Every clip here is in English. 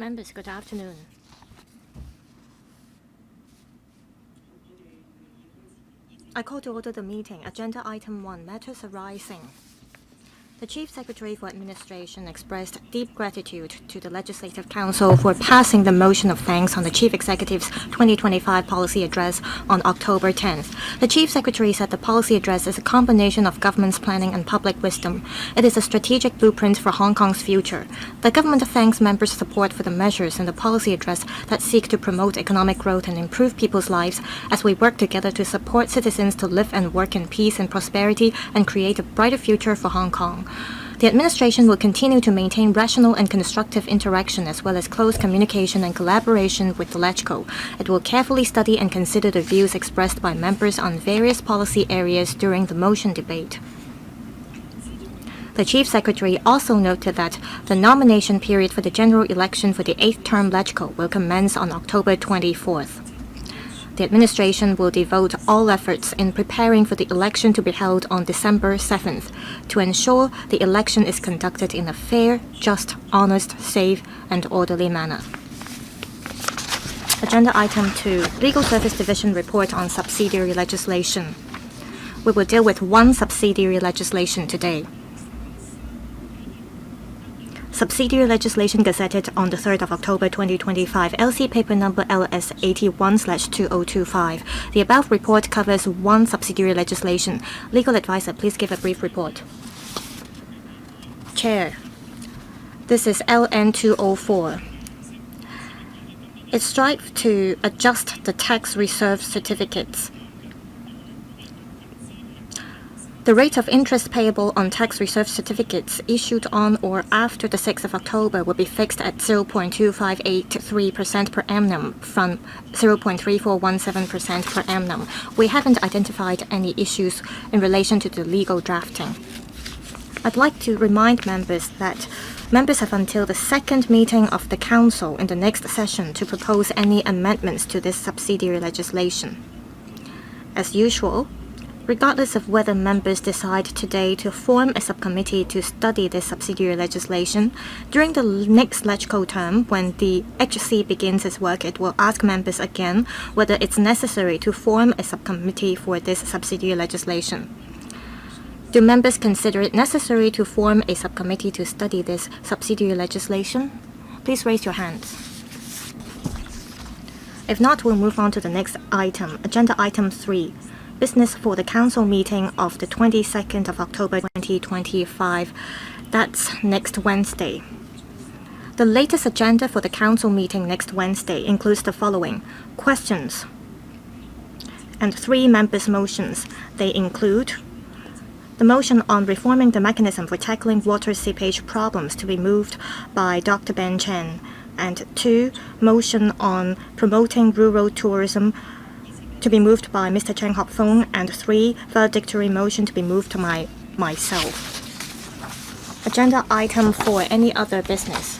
Members, good afternoon. I call to order the meeting. Agenda item 1, matters arising. The Chief Secretary for Administration expressed deep gratitude to the Legislative Council for passing the motion of thanks on the Chief Executive's 2025 policy address on October 10th. The Chief Secretary said the policy address is a combination of government's planning and public wisdom. It is a strategic blueprint for Hong Kong's future. The government thanks members' support for the measures in the policy address that seek to promote economic growth and improve people's lives as we work together to support citizens to live and work in peace and prosperity and create a brighter future for Hong Kong. The administration will continue to maintain rational and constructive interaction as well as close communication and collaboration with the LegCo. It will carefully study and consider the views expressed by members on various policy areas during the motion debate. The Chief Secretary also noted that the nomination period for the general election for the 8th term LegCo will commence on October 24th. The administration will devote all efforts in preparing for the election to be held on December 7th to ensure the election is conducted in a fair, just, honest, safe, and orderly manner. Agenda item 2, Legal Service Division report on subsidiary legislation. We will deal with one subsidiary legislation today. Subsidiary legislation gazetted on the 3rd of October 2025, LC paper number LS81/2025. The above report covers one subsidiary legislation. Legal advisor, please give a brief report. Chair, this is LN204. It strives to adjust the tax reserve certificates. The rate of interest payable on tax reserve certificates issued on or after the 6th of October will be fixed at 0.2583% per annum from 0.3417% per annum. We haven't identified any issues in relation to the legal drafting. I'd like to remind members that members have until the second meeting of the Council in the next session to propose any amendments to this subsidiary legislation. As usual, regardless of whether members decide today to form a subcommittee to study this subsidiary legislation, during the next LegCo term, when the HC begins its work, it will ask members again whether it's necessary to form a subcommittee for this subsidiary legislation. Do members consider it necessary to form a subcommittee to study this subsidiary legislation? Please raise your hands. If not, we'll move on to the next item, agenda item 3. Business for the Council meeting of the 22nd of October 2025. That's next Wednesday. The latest agenda for the Council meeting next Wednesday includes the following: questions and 3 members' motions. They include the motion on reforming the mechanism for tackling water seepage problems to be moved by Dr. Ben Chen, and 2, motion on promoting rural tourism to be moved by Mr. Hok-fung, and 3, valedictory motion to be moved to myself. Agenda item 4, any other business.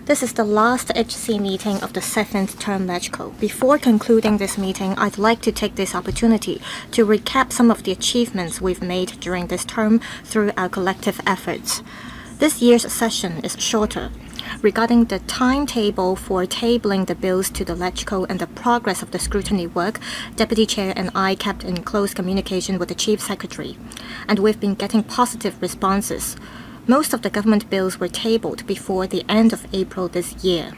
This is the last HC meeting of the 7th term LegCo. Before concluding this meeting, I'd like to take this opportunity to recap some of the achievements we've made during this term through our collective efforts. This year's session is shorter. Regarding the timetable for tabling the bills to the LegCo and the progress of the scrutiny work, Deputy Chair and I kept in close communication with the Chief Secretary, and we've been getting positive responses. Most of the government bills were tabled before the end of April this year.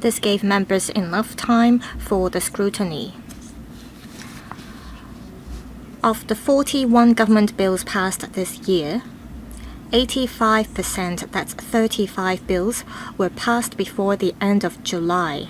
This gave members enough time for the scrutiny. Of the 41 government bills passed this year, 85%, that's 35 bills, were passed before the end of July.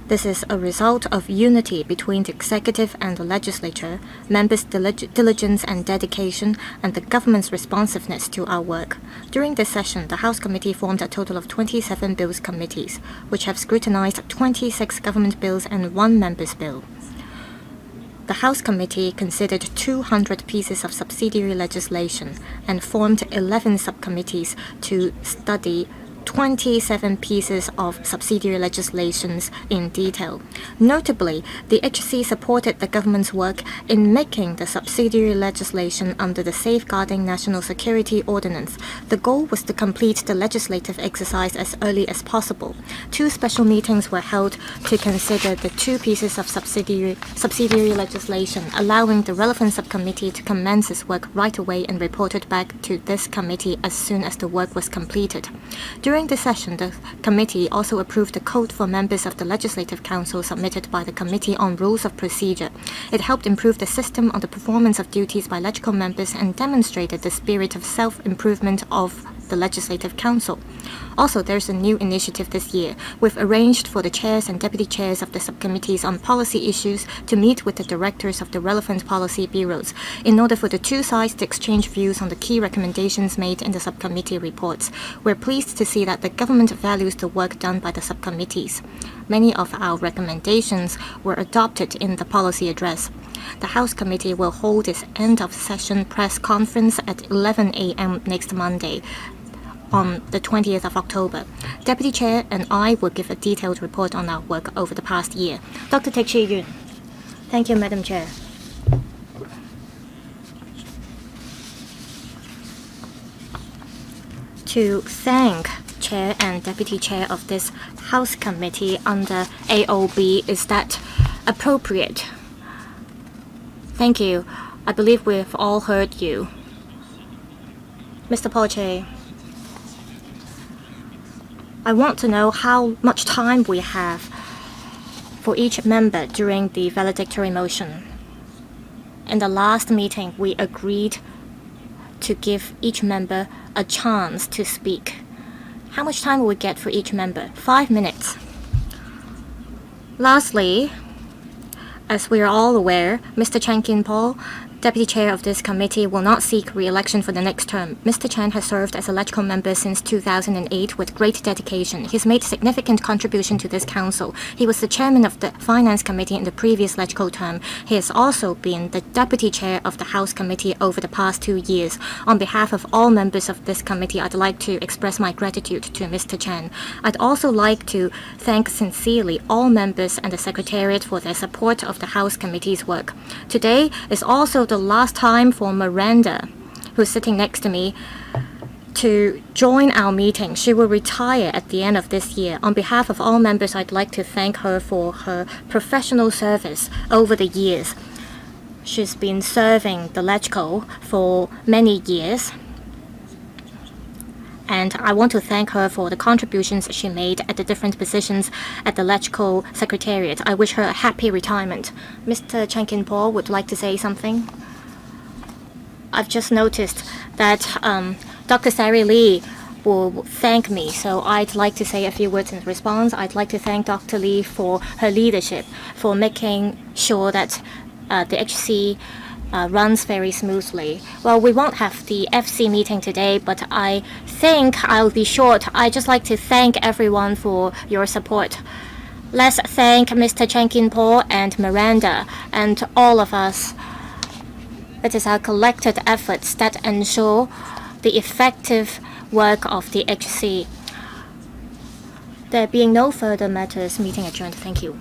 This is a result of unity between the executive and the legislature, members' diligence and dedication, and the government's responsiveness to our work. During this session, the House Committee formed a total of 27 bills committees, which have scrutinized 26 government bills and 1 member's bill. The House Committee considered 200 pieces of subsidiary legislation and formed 11 subcommittees to study 27 pieces of subsidiary legislations in detail. Notably, the HC supported the government's work in making the subsidiary legislation under the Safeguarding National Security Ordinance. The goal was to complete the legislative exercise as early as possible. 2 special meetings were held to consider the 2 pieces of subsidiary legislation, allowing the relevant subcommittee to commence its work right away and report it back to this committee as soon as the work was completed. During the session, the committee also approved the code for members of the Legislative Council submitted by the Committee on Rules of Procedure. It helped improve the system on the performance of duties by LegCo members and demonstrated the spirit of self-improvement of the Legislative Council. Also, there's a new initiative this year. We've arranged for the chairs and deputy chairs of the subcommittees on policy issues to meet with the directors of the relevant policy bureaus in order for the 2 sides to exchange views on the key recommendations made in the subcommittee reports. We're pleased to see that the government values the work done by the subcommittees. Many of our recommendations were adopted in the policy address. The House Committee will hold its end-of-session press conference at 11 a.m. next Monday, on the 20th of October. Deputy Chair and I will give a detailed report on our work over the past year. Dr. Teck Chi Yun. Thank you, Madam Chair. To thank Chair and Deputy Chair of this House Committee under AOB, is that appropriate? Thank you. I believe we've all heard you. Mr. Paul Che, I want to know how much time we have for each member during the valedictory motion. In the last meeting, we agreed to give each member a chance to speak. How much time will we get for each member? 5 minutes. Lastly, as we are all aware, Mr. Chan Kin-po, Deputy Chair of this committee, will not seek re-election for the next term. Mr. Chan has served as a LegCo member since 2008 with great dedication. He's made significant contribution to this council. He was the chairman of the Finance Committee in the previous LegCo term. He has also been the Deputy Chair of the House Committee over the past 2 years. On behalf of all members of this committee, I'd like to express my gratitude to Mr. Chan. I'd also like to thank sincerely all members and the Secretariat for their support of the House Committee's work. Today is also the last time for Miranda, who's sitting next to me, to join our meeting. She will retire at the end of this year. On behalf of all members, I'd like to thank her for her professional service over the years. She's been serving the LegCo for many years, and I want to thank her for the contributions she made at the different positions at the LegCo Secretariat. I wish her a happy retirement. Mr. Chan Kin-po would like to say something. I've just noticed that Dr. Starry LEE will thank me, so I'd like to say a few words in response. I'd like to thank Dr. Lee for her leadership, for making sure that the HC runs very smoothly. Well, we won't have the FC meeting today, but I think I'll be short. I'd just like to thank everyone for your support. Let's thank Mr. Chan Kin-po and Miranda and all of us. It is our collected efforts that ensure the effective work of the HC. There being no further matters, meeting adjourned. Thank you.